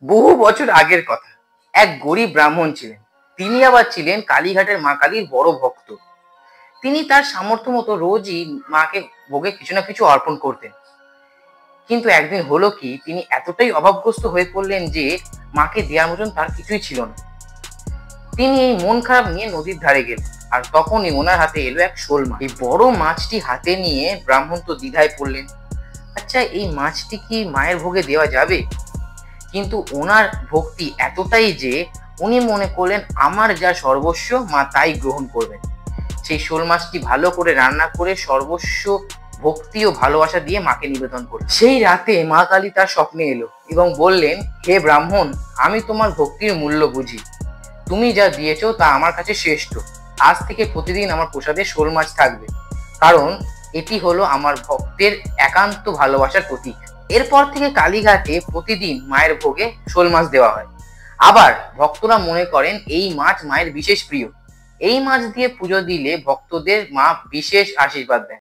বহু বছর আগের কথা। এক গরিব ব্রাহ্মণ ছিলেন। তিনি আবার ছিলেন কালীঘাটের মা কালীর বড় ভক্ত। তিনি তার সামর্থ্য মতো রোজই মাকে ভোগে কিছু না কিছু অর্পণ করতেন। কিন্তু একদিন হলো কি, তিনি এতটাই অভাবগ্রস্ত হয়ে পড়লেন যে মাকে দেওয়ার মতন তার কিছুই ছিল না। তিনি এই মন খারাপ নিয়ে নদীর ধারে গেলেন। আর তখনই ওনার হাতে এলো এক শোল মাছ। এই বড় মাছটি হাতে নিয়ে ব্রাহ্মণ তো দ্বিধায় পড়লেন। আচ্ছা, এই মাছটি কি মায়ের ভোগে দেওয়া যাবে? কিন্তু ওনার ভক্তি এতটাই যে উনি মনে করলেন আমার যা সর্বস্ব মা তাই গ্রহণ করবেন। সেই শোল মাছটি ভালো করে রান্না করে সর্বস্ব ভক্তি ও ভালোবাসা দিয়ে মাকে নিবেদন করলেন। সেই রাতে মা কালী তার স্বপ্নে এলো এবং বললেন, হে ব্রাহ্মণ, আমি তোমার ভক্তির মূল্য বুঝি। তুমি যা দিয়েছো তা আমার কাছে শ্রেষ্ঠ। আজ থেকে প্রতিদিন আমার প্রসাদে শোল মাছ থাকবে, কারণ এটি হলো আমার ভক্তের একান্ত ভালোবাসার প্রতীক। এরপর থেকে কালীঘাটে প্রতিদিন মায়ের ভোগে শোল মাছ দেওয়া হয়। আবার ভক্তরা মনে করেন এই মাছ মায়ের বিশেষ প্রিয়। এই মাছ দিয়ে পুজো দিলে ভক্তদের মা বিশেষ আশীর্বাদ দেন।